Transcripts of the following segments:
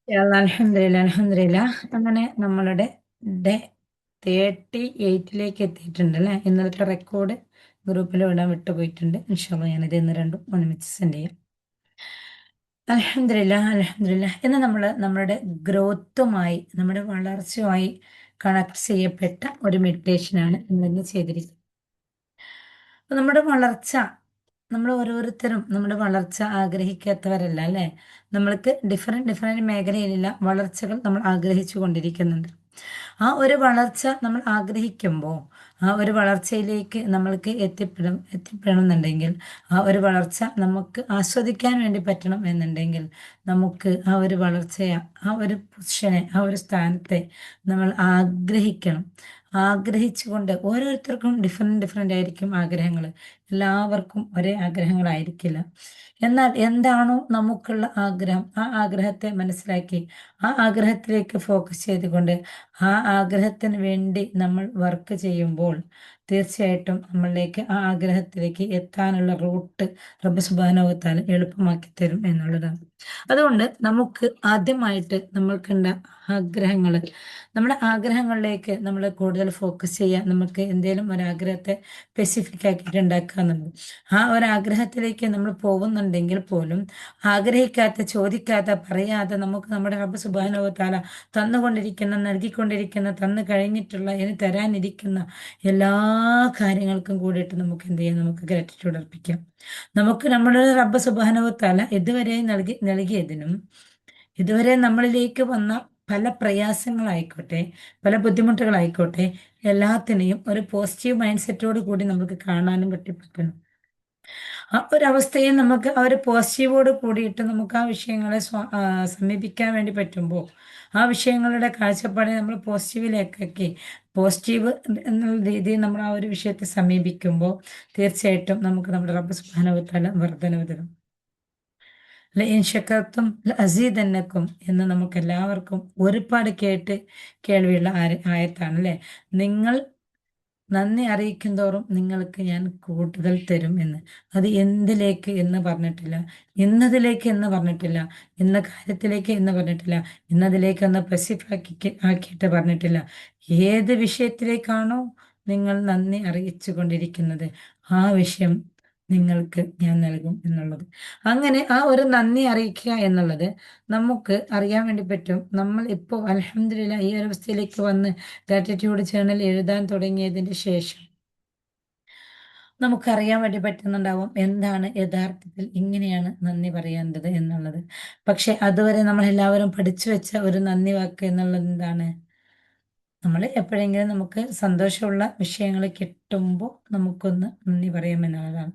അൽഹംദുലില്ലാ അൽഹംദുലില്ലാ. അങ്ങനെ നമ്മളുടെ ഡേ 38ലേക്ക് എത്തിയിട്ടുണ്ട് അല്ലേ? ഇന്നലത്തെ റെക്കോർഡ് ഗ്രൂപ്പിൽ വിടാൻ വിട്ടുപോയിട്ടുണ്ട്. ഇൻഷാ അള്ളാ ഞാനിത് ഇന്ന് രണ്ടും ഒരുമിച്ച് സെൻഡ് ചെയ്യാം. അൽഹംദുലില്ലാ അൽഹംദുലില്ലാ. ഇന്ന് നമ്മൾ നമ്മുടെ ഗ്രോത്തുമായി, നമ്മുടെ വളർച്ചയുമായി കണക്ട് ചെയ്യപ്പെട്ട ഒരു മെഡിറ്റേഷനാണ് ഇന്ന് ചെയ്തിരിക്കുന്നത്. അപ്പൊ നമ്മുടെ വളർച്ച, നമ്മൾ ഓരോരുത്തരും നമ്മുടെ വളർച്ച ആഗ്രഹിക്കാത്തവരല്ല അല്ലേ? നമ്മൾക്ക് ഡിഫറെന്റ് മേഖലയിലുള്ള വളർച്ചകൾ നമ്മൾ ആഗ്രഹിച്ചു കൊണ്ടിരിക്കുന്നുണ്ട്. ആ ഒരു വളർച്ച നമ്മൾ ആഗ്രഹിക്കുമ്പോൾ ആ ഒരു വളർച്ചയിലേക്ക് നമ്മൾക്ക് എത്തിപ്പെടണമെന്നുണ്ടെങ്കിൽ, ആ ഒരു വളർച്ച നമുക്ക് ആസ്വദിക്കാൻ വേണ്ടി പറ്റണം എന്നുണ്ടെങ്കിൽ, നമുക്ക് ആ ഒരു വളർച്ചയെ, ആ ഒരു പൊസിഷനെ, ആ ഒരു സ്ഥാനത്തെ നമ്മൾ ആഗ്രഹിക്കണം. ആഗ്രഹിച്ചുകൊണ്ട്, ഓരോരുത്തർക്കും ഡിഫറെന്റ് ആയിരിക്കും ആഗ്രഹങ്ങൾ. എല്ലാവർക്കും ഒരേ ആഗ്രഹങ്ങളായിരിക്കില്ല. എന്നാൽ എന്താണോ നമുക്കുള്ള ആഗ്രഹം, ആ ആഗ്രഹത്തെ മനസ്സിലാക്കി ആ ആഗ്രഹത്തിലേക്ക് ഫോക്കസ് ചെയ്തുകൊണ്ട് ആ ആഗ്രഹത്തിന് വേണ്ടി നമ്മൾ വർക്ക് ചെയ്യുമ്പോൾ തീർച്ചയായിട്ടും നമ്മളിലേക്ക് ആ ആഗ്രഹത്തിലേക്ക് എത്താനുള്ള റൂട്ട് റബ്ബ് സുബ്ഹാനഹു വ തആല എളുപ്പമാക്കി തരും എന്നുള്ളതാണ്. അതുകൊണ്ട് നമുക്ക് ആദ്യമായിട്ട് നമ്മൾക്കുണ്ട ആഗ്രഹങ്ങൾ, നമ്മുടെ ആഗ്രഹങ്ങളിലേക്ക് നമ്മൾ കൂടുതൽ ഫോക്കസ് ചെയ്യുക. നമുക്ക് എന്തെങ്കിലും ഒരാഗ്രഹത്തെ സ്പെസിഫിക് ആക്കിയിട്ട് ഉണ്ടാക്കുക എന്നുള്ളത്. ആ ഒരാഗ്രഹത്തിലേക്ക് നമ്മൾ പോകുന്നുണ്ടെങ്കിൽ പോലും ആഗ്രഹിക്കാത്ത, ചോദിക്കാത്ത, പറയാതെ നമുക്ക് നമ്മുടെ റബ്ബ് സുബ്ഹാനഹു വ തആല തന്നുകൊണ്ടിരിക്കുന്ന, നൽകിക്കൊണ്ടിരിക്കുന്ന, തന്നു കഴിഞ്ഞിട്ടുള്ള, ഇനി തരാനിരിക്കുന്ന എല്ലാ കാര്യങ്ങൾക്കും കൂടിയിട്ട് നമുക്ക് എന്ത് ചെയ്യാം? നമുക്ക് ഗ്രാറ്റിറ്റ്യൂഡ് അർപ്പിക്കാം. നമുക്ക് നമ്മുടെ റബ്ബ് സുബ്ഹാനഹു വ തആല ഇതുവരെ നൽകിയതിനും, ഇതുവരെ നമ്മളിലേക്ക് വന്ന പല പ്രയാസങ്ങളായിക്കോട്ടെ, പല ബുദ്ധിമുട്ടുകളായിക്കോട്ടെ, എല്ലാത്തിനെയും ഒരു പോസിറ്റീവ് മൈൻഡ് സെറ്റോട് കൂടി നമുക്ക് കാണാനും പറ്റണം. ആ ഒരവസ്ഥയെ നമുക്ക് ആ ഒരു പോസിറ്റീവോട് കൂടിയിട്ട് നമുക്ക് ആ വിഷയങ്ങളെ സമീപിക്കാൻ വേണ്ടി പറ്റുമ്പോൾ, ആ വിഷയങ്ങളുടെ കാഴ്ചപ്പാടിനെ നമ്മൾ പോസിറ്റീവിലേക്കൊക്കെ, പോസിറ്റീവ് എന്നുള്ള രീതിയിൽ നമ്മൾ ആ ഒരു വിഷയത്തെ സമീപിക്കുമ്പോൾ തീർച്ചയായിട്ടും നമുക്ക് നമ്മുടെ റബ്ബ് സുബ്ഹാനഹു വ തആല വർദ്ധനവ് തരും. ലഇൻ ശകർത്തും ലഅസീദന്നക്കും എന്ന് നമുക്ക് എല്ലാവർക്കും ഒരുപാട് കേൾവിയുള്ള ആയത്താണ് അല്ലേ? നിങ്ങൾ നന്ദി അറിയിക്കും തോറും നിങ്ങൾക്ക് ഞാൻ കൂടുതൽ തരും എന്ന്. അത് എന്തിലേക്ക് എന്ന് പറഞ്ഞിട്ടില്ല, ഇന്നതിലേക്ക് എന്ന് പറഞ്ഞിട്ടില്ല, ഇന്ന കാര്യത്തിലേക്ക് എന്ന് പറഞ്ഞിട്ടില്ല, ഇന്നതിലേക്ക് എന്ന് ആക്കിയിട്ട് പറഞ്ഞിട്ടില്ല. ഏത് വിഷയത്തിലേക്കാണോ നിങ്ങൾ നന്ദി അറിയിച്ചു കൊണ്ടിരിക്കുന്നത്, ആ വിഷയം നിങ്ങൾക്ക് ഞാൻ നൽകും എന്നുള്ളത്. അങ്ങനെ ആ ഒരു നന്ദി അറിയിക്കുക എന്നുള്ളത് നമുക്ക് അറിയാൻ വേണ്ടി പറ്റും. നമ്മൾ ഇപ്പോൾ അൽഹംദുലില്ലാ ഈ ഒരു അവസ്ഥയിലേക്ക് വന്ന് ഗ്രാറ്റിറ്റ്യൂഡ് ജേർണൽ എഴുതാൻ തുടങ്ങിയതിന് ശേഷം നമുക്കറിയാൻ വേണ്ടി പറ്റുന്നുണ്ടാവും എന്താണ് യഥാർത്ഥത്തിൽ ഇങ്ങനെയാണ് നന്ദി പറയേണ്ടത് എന്നുള്ളത്. പക്ഷെ അതുവരെ നമ്മൾ എല്ലാവരും പഠിച്ചു വെച്ച ഒരു നന്ദി വാക്ക് എന്നുള്ളത് എന്താണ്? നമ്മൾ എപ്പോഴെങ്കിലും നമുക്ക് സന്തോഷമുള്ള വിഷയങ്ങൾ കിട്ടുമ്പോൾ നമുക്കൊന്ന് നന്ദി പറയാമെന്നുള്ളതാണ്.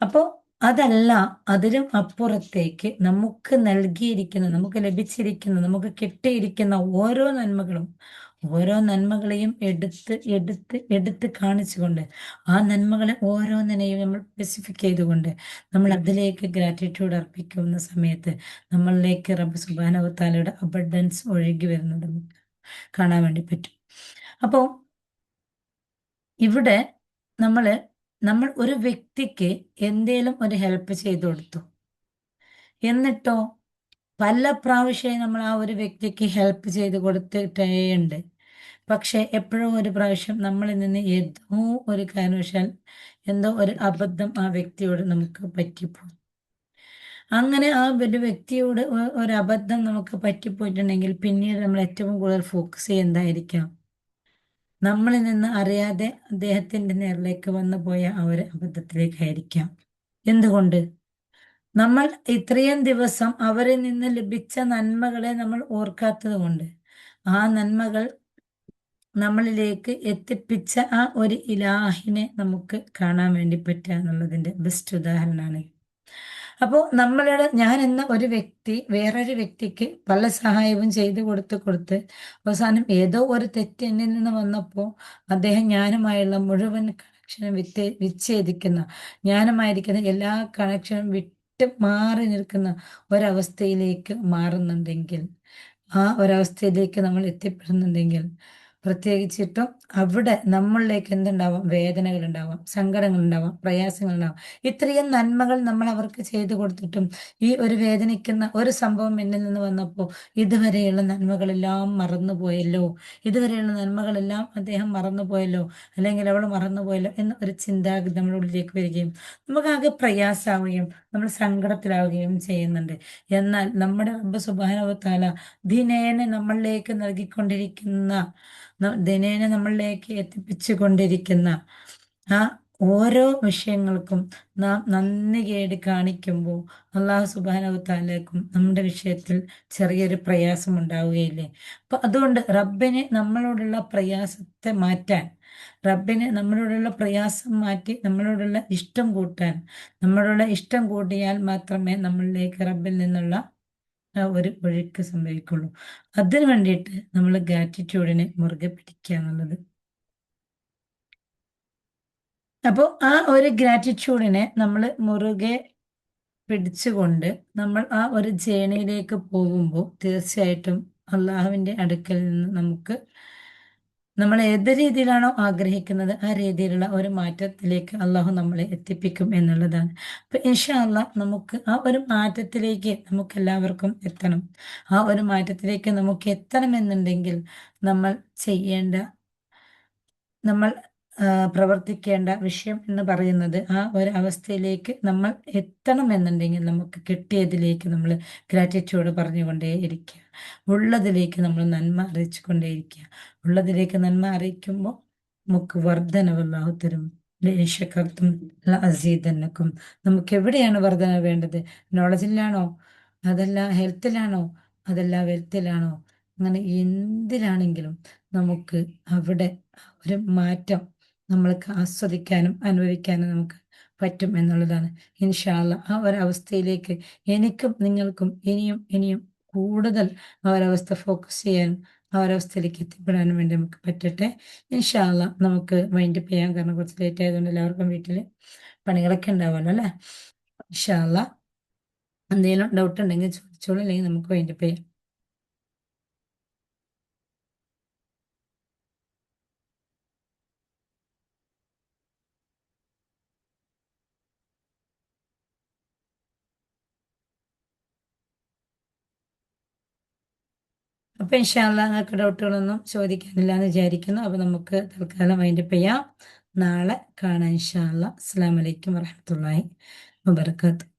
അപ്പോ അതല്ല, അതിലും അപ്പുറത്തേക്ക് നമുക്ക് നൽകിയിരിക്കുന്ന, നമുക്ക് ലഭിച്ചിരിക്കുന്ന, നമുക്ക് കിട്ടിയിരിക്കുന്ന ഓരോ നന്മകളെയും എടുത്ത് കാണിച്ചുകൊണ്ട്, ആ നന്മകളെ ഓരോന്നിനെയും നമ്മൾ സ്പെസിഫിക് ചെയ്തുകൊണ്ട് നമ്മൾ അതിലേക്ക് ഗ്രാറ്റിറ്റ്യൂഡ് അർപ്പിക്കുന്ന സമയത്ത് നമ്മളിലേക്ക് റബ്ബ് സുബ്ഹാനഹു വ തആലയുടെ അബണ്ടൻസ് ഒഴുകി വരുന്നത് നമുക്ക് കാണാൻ വേണ്ടി പറ്റും. അപ്പോൾ ഇവിടെ നമ്മള് നമ്മൾ ഒരു വ്യക്തിക്ക് എന്തേലും ഒരു ഹെൽപ്പ് ചെയ്തു കൊടുത്തു. എന്നിട്ടോ പല പ്രാവശ്യമായി നമ്മൾ ആ ഒരു വ്യക്തിക്ക് ഹെൽപ്പ് ചെയ്ത് കൊടുത്തിട്ടേ ഉണ്ട്. പക്ഷെ എപ്പോഴോ ഒരു പ്രാവശ്യം നമ്മളിൽ നിന്ന് ഏതോ ഒരു കാരണവശാൽ എന്തോ ഒരു അബദ്ധം ആ വ്യക്തിയോട് നമുക്ക് പറ്റിപ്പോയി. അങ്ങനെ ആ ഒരു വ്യക്തിയോട് ഒരു അബദ്ധം നമുക്ക് പറ്റിപ്പോയിട്ടുണ്ടെങ്കിൽ പിന്നീട് നമ്മൾ ഏറ്റവും കൂടുതൽ ഫോക്കസ് ചെയ്യുന്നതായിരിക്കാം നമ്മളിൽ നിന്ന് അറിയാതെ അദ്ദേഹത്തിന്റെ നേരിലേക്ക് വന്നു പോയ ആ ഒരു അബദ്ധത്തിലേക്കായിരിക്കാം. എന്തുകൊണ്ട്? നമ്മൾ ഇത്രയും ദിവസം അവരിൽ നിന്ന് ലഭിച്ച നന്മകളെ നമ്മൾ ഓർക്കാത്തത് കൊണ്ട്, ആ നന്മകൾ നമ്മളിലേക്ക് എത്തിപ്പിച്ച ആ ഒരു ഇലാഹിനെ നമുക്ക് കാണാൻ വേണ്ടി പറ്റുക എന്നുള്ളതിന്റെ ബെസ്റ്റ് ഉദാഹരണമാണ്. അപ്പോൾ ഞാൻ എന്ന ഒരു വ്യക്തി വേറൊരു വ്യക്തിക്ക് പല സഹായവും ചെയ്തു കൊടുത്ത് അവസാനം ഏതോ ഒരു തെറ്റ് എന്നിൽ നിന്ന് വന്നപ്പോൾ അദ്ദേഹം ഞാനുമായുള്ള മുഴുവൻ കണക്ഷനും വിച്ഛേദിക്കുന്ന, ഞാനുമായിരിക്കുന്ന എല്ലാ കണക്ഷനും വിട്ട് മാറി നിൽക്കുന്ന ഒരവസ്ഥയിലേക്ക് മാറുന്നുണ്ടെങ്കിൽ, ആ ഒരവസ്ഥയിലേക്ക് നമ്മൾ എത്തിപ്പെടുന്നുണ്ടെങ്കിൽ പ്രത്യേകിച്ചിട്ടും അവിടെ നമ്മളിലേക്ക് എന്തുണ്ടാവാം? വേദനകളുണ്ടാവാം, സങ്കടങ്ങളുണ്ടാവാം, പ്രയാസങ്ങളുണ്ടാവാം. ഇത്രയും നന്മകൾ നമ്മൾ അവർക്ക് ചെയ്തു കൊടുത്തിട്ടും ഈ ഒരു വേദനിക്കുന്ന ഒരു സംഭവം എന്നിൽ നിന്ന് വന്നപ്പോൾ ഇതുവരെയുള്ള നന്മകളെല്ലാം മറന്നുപോയല്ലോ, ഇതുവരെയുള്ള നന്മകളെല്ലാം അദ്ദേഹം മറന്നുപോയല്ലോ, അല്ലെങ്കിൽ അവൾ മറന്നുപോയല്ലോ എന്ന ഒരു ചിന്താഗതി നമ്മുടെ ഉള്ളിലേക്ക് വരികയും നമുക്കാകെ പ്രയാസമാവുകയും നമ്മൾ സങ്കടത്തിലാവുകയും ചെയ്യുന്നുണ്ട്. എന്നാൽ നമ്മുടെ റബ്ബ് സുബ്ഹാനഹു വ തആല ദിനേന നമ്മളിലേക്ക് നൽകിക്കൊണ്ടിരിക്കുന്ന ദിനേന നമ്മളിലേക്ക് എത്തിപ്പിച്ചു കൊണ്ടിരിക്കുന്ന ആ ഓരോ വിഷയങ്ങൾക്കും നാം നന്ദി കേട് കാണിക്കുമ്പോൾ അള്ളാഹു സുബ്ഹാനഹു തആലയ്ക്കും നമ്മുടെ വിഷയത്തിൽ ചെറിയൊരു പ്രയാസം ഉണ്ടാവുകയില്ലേ? അപ്പൊ അതുകൊണ്ട് റബ്ബിന് നമ്മളോടുള്ള പ്രയാസത്തെ മാറ്റാൻ, റബ്ബിന് നമ്മളോടുള്ള പ്രയാസം മാറ്റി നമ്മളോടുള്ള ഇഷ്ടം കൂട്ടാൻ, നമ്മളോടുള്ള ഇഷ്ടം കൂട്ടിയാൽ മാത്രമേ നമ്മളിലേക്ക് റബ്ബിൽ നിന്നുള്ള ആ ഒരു ഒഴുക്ക് സംഭവിക്കുള്ളൂ. അതിന് വേണ്ടിയിട്ട് നമ്മൾ ഗ്രാറ്റിറ്റ്യൂഡിനെ മുറുകെ പിടിക്കുക എന്നുള്ളത്. അപ്പോൾ ആ ഒരു ഗ്രാറ്റിറ്റ്യൂഡിനെ നമ്മൾ മുറുകെ പിടിച്ചുകൊണ്ട് നമ്മൾ ആ ഒരു ജേണിയിലേക്ക് പോകുമ്പോൾ തീർച്ചയായിട്ടും അള്ളാഹുവിൻ്റെ അടുക്കൽ നിന്ന് നമുക്ക് നമ്മൾ ഏത് രീതിയിലാണോ ആഗ്രഹിക്കുന്നത് ആ രീതിയിലുള്ള ഒരു മാറ്റത്തിലേക്ക് അള്ളാഹു നമ്മളെ എത്തിപ്പിക്കും എന്നുള്ളതാണ്. അപ്പൊ ഇൻഷാ അള്ളാഹ് നമുക്ക് ആ ഒരു മാറ്റത്തിലേക്ക് നമുക്ക് എല്ലാവർക്കും എത്തണം. ആ ഒരു മാറ്റത്തിലേക്ക് നമുക്ക് എത്തണമെന്നുണ്ടെങ്കിൽ നമ്മൾ ചെയ്യേണ്ട, നമ്മൾ പ്രവർത്തിക്കേണ്ട വിഷയം എന്ന് പറയുന്നത് ആ ഒരു അവസ്ഥയിലേക്ക് നമ്മൾ എത്തണമെന്നുണ്ടെങ്കിൽ നമുക്ക് കിട്ടിയതിലേക്ക് നമ്മൾ ഗ്രാറ്റിറ്റ്യൂഡ് പറഞ്ഞുകൊണ്ടേയിരിക്കുക. ഉള്ളതിലേക്ക് നമ്മൾ നന്മ അറിയിച്ചു കൊണ്ടേയിരിക്കുക. ഉള്ളതിലേക്ക് നന്മ അറിയിക്കുമ്പോൾ നമുക്ക് വർധനവ് അല്ലാഹു തരും. ലഇൻ ശകർതും ലഅസീദന്നക്കും. നമുക്ക് എവിടെയാണ് വർധന വേണ്ടത്? നോളജിലാണോ? അതല്ല ഹെൽത്തിലാണോ? അതല്ല വെൽത്തിലാണോ? അങ്ങനെ എന്തിലാണെങ്കിലും നമുക്ക് അവിടെ ഒരു മാറ്റം നമ്മൾക്ക് ആസ്വദിക്കാനും അനുഭവിക്കാനും നമുക്ക് പറ്റും എന്നുള്ളതാണ്. ഇൻഷാ അല്ലാഹ് ആ ഒരവസ്ഥയിലേക്ക് എനിക്കും നിങ്ങൾക്കും ഇനിയും ഇനിയും കൂടുതൽ ആ ഒരവസ്ഥ ഫോക്കസ് ചെയ്യാനും ആ ഒരവസ്ഥയിലേക്ക് എത്തിപ്പെടാനും വേണ്ടി നമുക്ക് പറ്റട്ടെ. ഇൻഷാ അല്ലാഹ് നമുക്ക് വൈൻഡപ്പ് ചെയ്യാം. കാരണം കുറച്ച് ലേറ്റ് ആയതുകൊണ്ട് എല്ലാവർക്കും വീട്ടിൽ പണികളൊക്കെ ഉണ്ടാവുമല്ലോ അല്ലേ? ഇൻഷാ അല്ലാഹ് എന്തെങ്കിലും ഡൗട്ട് ഉണ്ടെങ്കിൽ ചോദിച്ചോളൂ, അല്ലെങ്കിൽ നമുക്ക് വൈൻഡപ്പ് ചെയ്യാം. അപ്പൊ ഇൻഷാ അല്ലാഹ് നിങ്ങൾക്ക് ഡൗട്ടുകളൊന്നും ചോദിക്കാനില്ല എന്ന് വിചാരിക്കുന്നു. അപ്പൊ നമുക്ക് തൽക്കാലം വൈൻഡപ്പ് ചെയ്യാം. നാളെ കാണാം ഇൻഷാ അല്ലാഹ്. അസ്സലാമു അലൈക്കും വറഹ്മത്തുള്ളാഹി വബറകാതുഹു.